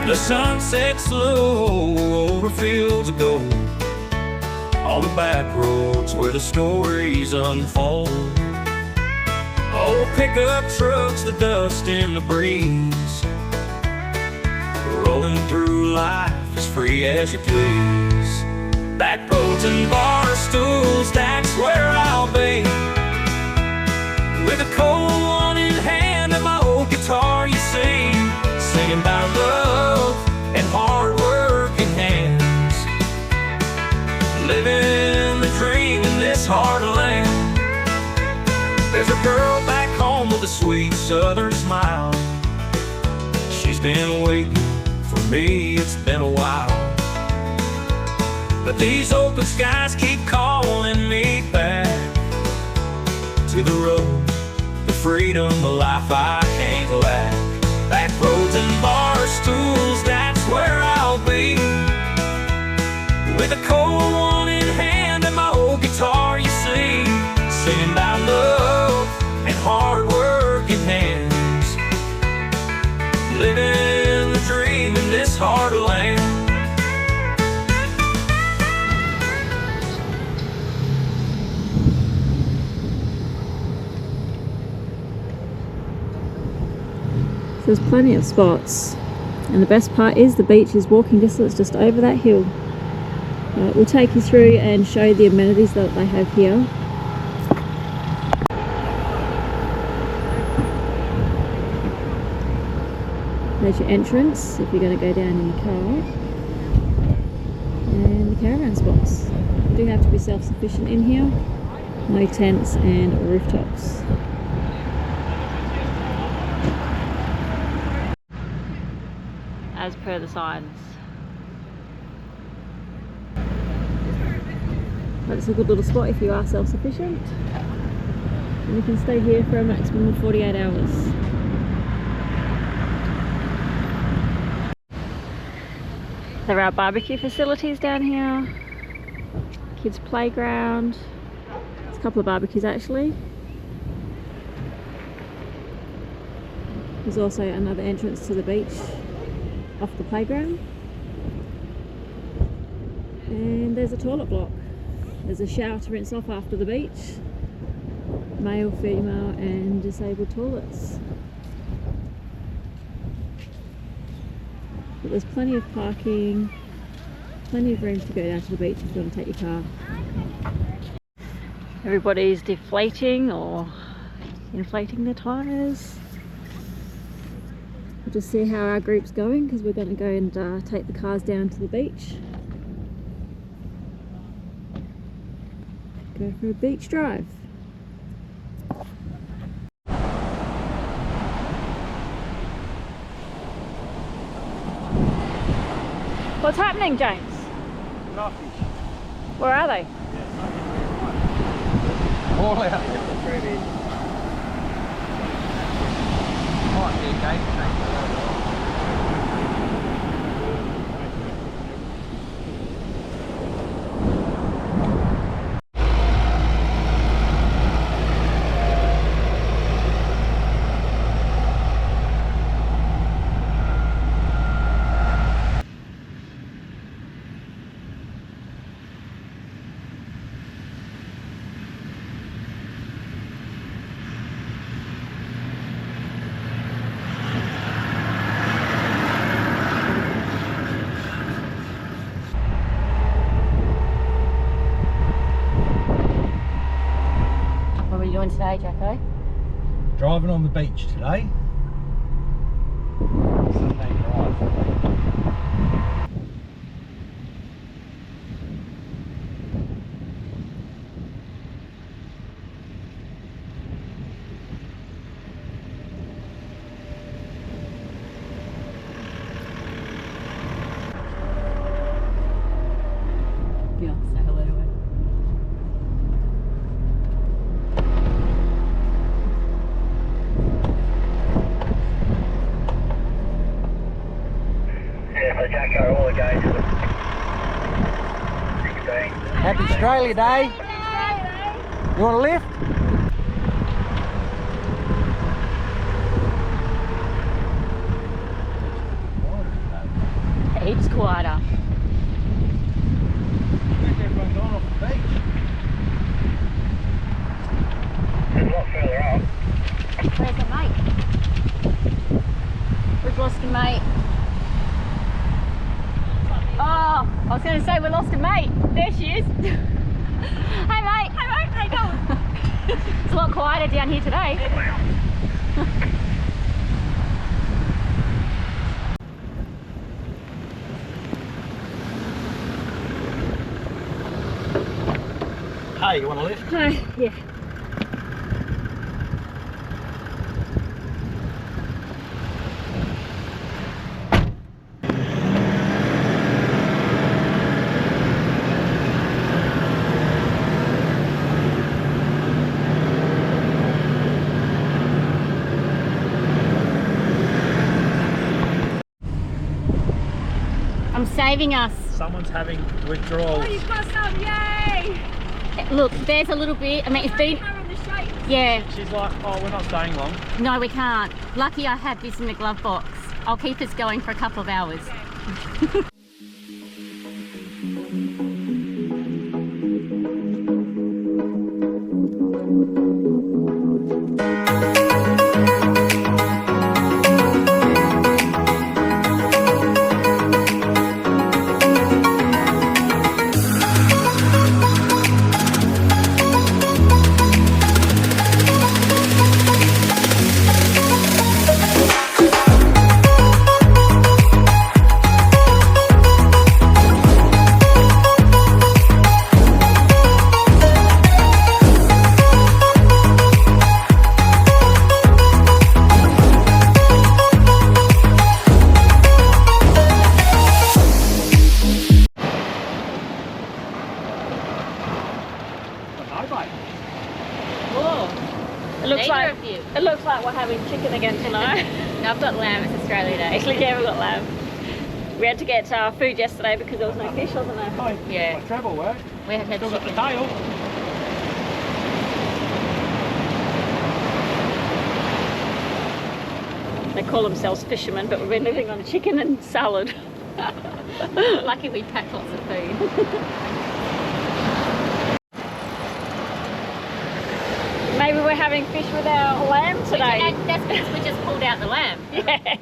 The sun sets low over fields of gold, on the back roads where the stories unfold. Old pickup trucks, the dust in the breeze, rolling through life as free as you please. Back roads and bar stools, that's where I'll be, with a cold one in hand and my old guitar, you see, singing about love and hard-working hands, living the dream in this hard land. There's a girl back home with a sweet southern smile. She's been waiting for me, it's been a while. But these open skies keep calling me back to the road, the freedom, the life I can't lack. Back roads and bar stools, that's where I'll be, with a cold one in hand and my old guitar, you see, singing about love and hard-working hands, living the dream in this hard land. There's plenty of spots, and the best part is the beach is walking distance just over that hill. We'll take you through and show you the amenities that they have here. There's your entrance if you're going to go down in your car, and the caravan spots. You do have to be self-sufficient in here, no tents and rooftops. As per the signs. That's a good little spot if you are self-sufficient, and you can stay here for a maximum of 48 hours. There are barbecue facilities down here, kids playground. There's a couple of barbecues actually. There's also another entrance to the beach off the playground, and there's a toilet block. There's a shower to rinse off after the beach, male, female and disabled toilets. But there's plenty of parking, plenty of room to go down to the beach if you want to take your car. Everybody's deflating or inflating their tyres. We'll just see how our group's going, because we're going to go and take the cars down to the beach. Go for a beach drive. What's happening, James? Nothing. Where are they? All out there. Might be a gate. Doing today, Jacko? Driving on the beach today. Sunday drive. Yeah, say hello to her. Jacko, all the gates. 16. Happy Australia Day. You want a lift? further up. Where's the mate? We've lost a mate. Oh, I was going to say we lost a mate. There she is. Hey mate. Hey mate, how you going? It's a lot quieter down here today. Hey, you want to lift? Hi, yeah. I'm saving us. Someone's having withdrawals. Oh, you've got some, yay! Look, there's a little bit. I mean, it's been. From the shape. Yeah. She's like, oh, we're not staying long. No, we can't. Lucky I have this in the glove box. I'll keep us going for a couple of hours. It looks like we're having chicken again tonight. No, I've got lamb, it's Australia Day. Actually, yeah, we got lamb. We had to get food yesterday because there was no fish, wasn't there? Oh, Yeah. my travel work. We have had Still got the chicken. tail. They call themselves fishermen, but we've been living on chicken and salad. Lucky we packed lots of food. Maybe we're having fish with our lamb today. That's because we just pulled out the lamb. Yeah.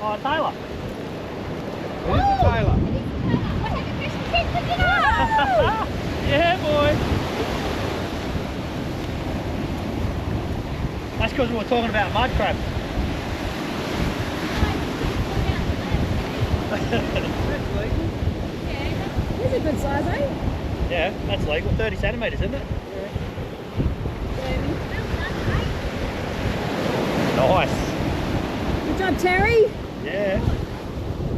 Oh, Taylor. Where's the Taylor? Yeah, boy. That's because we were talking about mud crab. He's a good size, eh? Yeah, that's legal. 30 centimetres, isn't it? Nice. Good job, Terry. Yeah.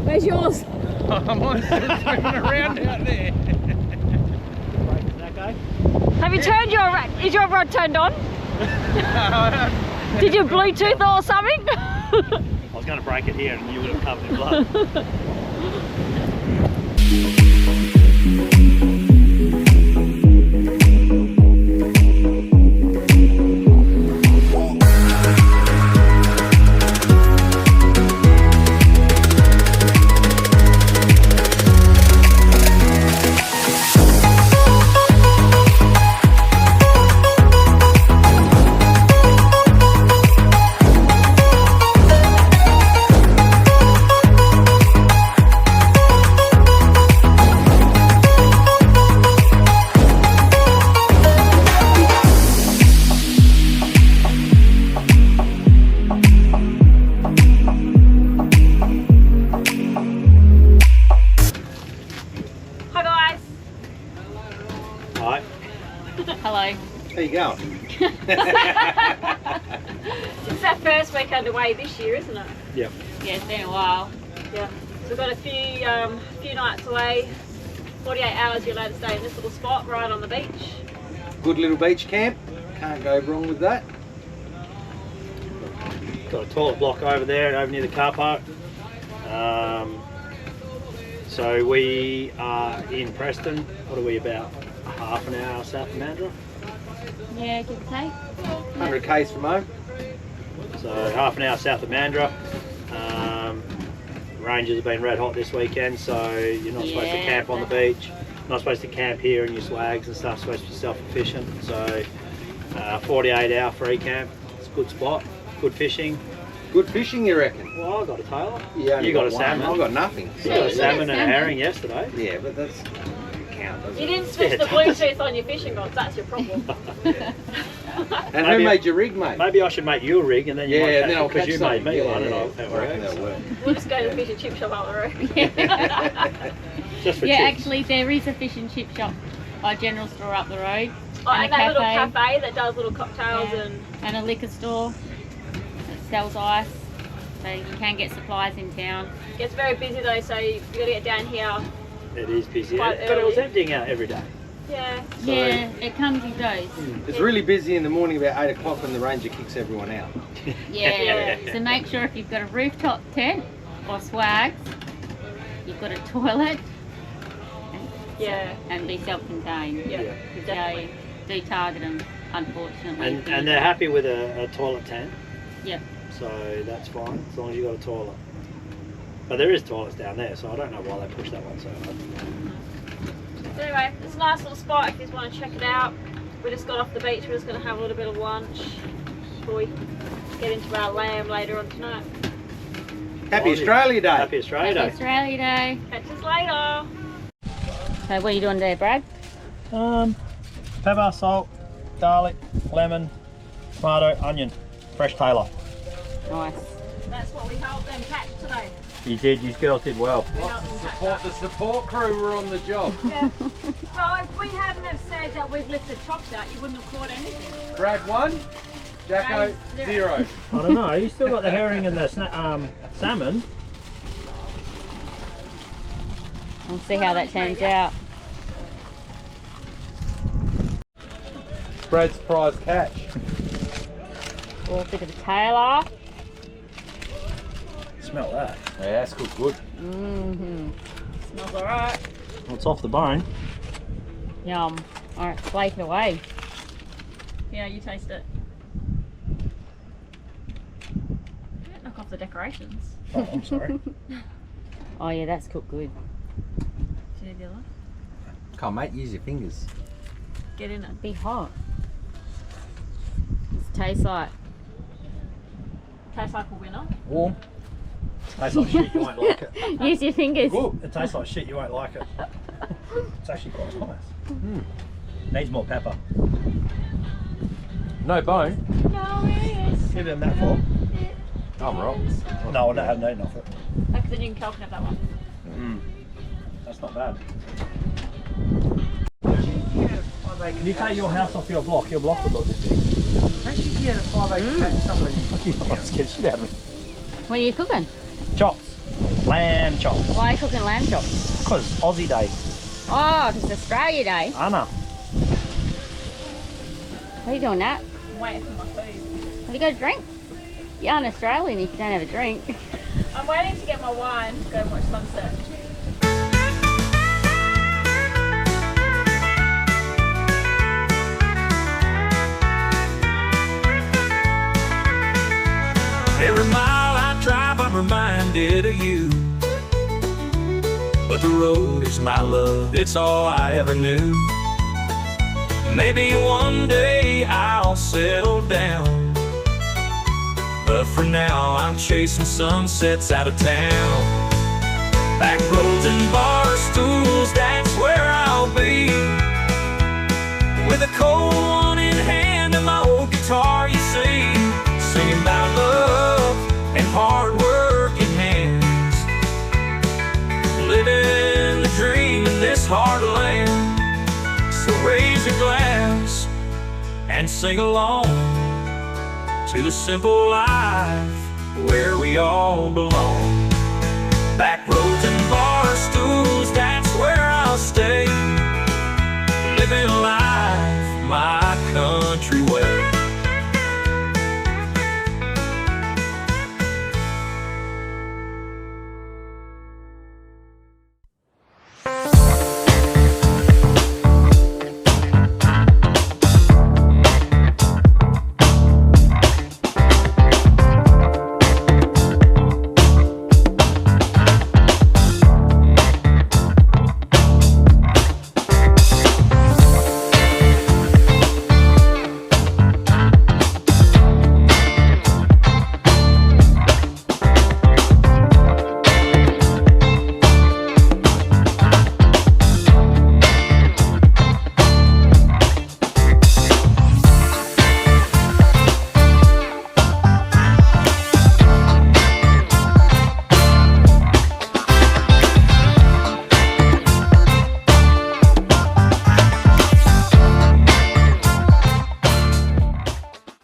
Where's yours? I'm on swimming around out there. Is that okay? Have you turned your rod? Is your rod turned on? Did you Bluetooth or something? I was going to break it here and you would have covered in blood. Hi. Hello. How you going? It's our first week underway this year, isn't it? Yep. Yeah, it's been a while. Yeah. So we've got a few nights away. 48 hours you're allowed to stay in this little spot right on the beach. Good little beach camp. Can't go wrong with that. Got a toilet block over there, over near the car park. So we are in Preston. What are we, about half an hour south of Mandurah? Yeah, give or take. 100 k's from home. So half an hour south of Mandurah. Ranges have been red hot this weekend, so you're not supposed to camp on the beach. Not supposed to camp here in your swags and stuff. Supposed to be self-efficient. So 48-hour free camp. It's a good spot, good fishing. Good fishing, you reckon? Well, I got a tailor. Yeah, You got a one. salmon. I've got nothing. You got a you salmon got and a salmon. herring yesterday. Yeah, but that's count, doesn't You it? didn't switch Yeah, the it does. Bluetooth on your fishing rods, that's your problem. And Maybe- who made your rig, mate? Maybe I should make you a rig and then you Yeah, might and catch then I'll it, because catch you something. made me Yeah, one, yeah, and I reckon that'll work. We'll just go to the fish and chip shop up the road. Just for Yeah, chips. actually, there is a fish and chip shop, a general store up the road, Oh, and and a that little cafe, cafe that does little cocktails Yeah. and and a liquor store that sells ice. So you can get supplies in town. gets very busy though, so you gotta get down here. It is busy, Quite but it was early. emptying out every day. Yeah. So- Yeah, it comes and goes. It's really busy in the morning about 8 o'clock when the ranger kicks everyone out. Yeah. So make sure if you've got a rooftop tent or swags, you've got a toilet Yeah. and be self-contained. Yeah. Because they do target them, unfortunately. And they're happy with a toilet tent, Yep. so that's fine, as long as you've got a toilet. But there is toilets down there, so I don't know why they push that one so hard. So anyway, it's a nice little spot if you just want to check it out. We just got off the beach, we're just going to have a little bit of lunch before we get into our lamb later on tonight. Happy Australia Day. Happy Australia Happy Day. Australia Day. Catch us later. So what are you doing there, Brad? Pepper, salt, garlic, lemon, tomato, onion, fresh tailor. Nice. That's what we helped them catch today. You did, you girls did well. We helped them catch that. The support crew were on the job. Yeah. Well, if we hadn't have said that we've lifted chocks out, you wouldn't have caught anything. Brad 1, Jacko Brad 0. I don't know, you still got the herring and the salmon. We'll see how that turns out. Brad's prize catch. Or a bit of a tail off. Smell that. Yeah, that's cooked good. Mm-hmm. Smells alright. Well, it's off the bone. Yum. Alright, flake it away. Yeah, you taste it. Don't knock off the decorations. Oh, I'm sorry. Oh yeah, that's cooked good. Do you need the other? Come on, mate, use your fingers. Get in it. Be hot. It tastes like. Tastes like a winner. Warm. Tastes like shit, you won't like it. Use your fingers. It tastes like shit, you won't like it. It's actually quite nice. Needs more pepper. No bone. No, it is. Give them that for. I'm wrong. No, I haven't eaten off it. Like the new coconut, that one. That's not bad. Can you take your house off your block? Your block would look this big. Actually, yeah, the 5 catch somebody. You're scared shit out of me. What are you cooking? Chops. Lamb chops. Why are you cooking lamb chops? Because Aussie Day. Oh, it's Australia Day. Anna. Why are you doing that? I'm waiting for my food. Have you got a drink? You aren't Australian if you don't have a drink. I'm waiting to get my wine to go and watch sunset. Every mile I drive, I'm reminded of you. But the road is my love, it's all I ever knew. Maybe one day I'll settle down, but for now I'm chasing sunsets out of town. Back roads and bar stools, that's where I'll be, with a cold one in hand and my old guitar, you see, singing about love and hard-working hands, living the dream in this hard land. So raise your glass and sing along to the simple life where we all belong.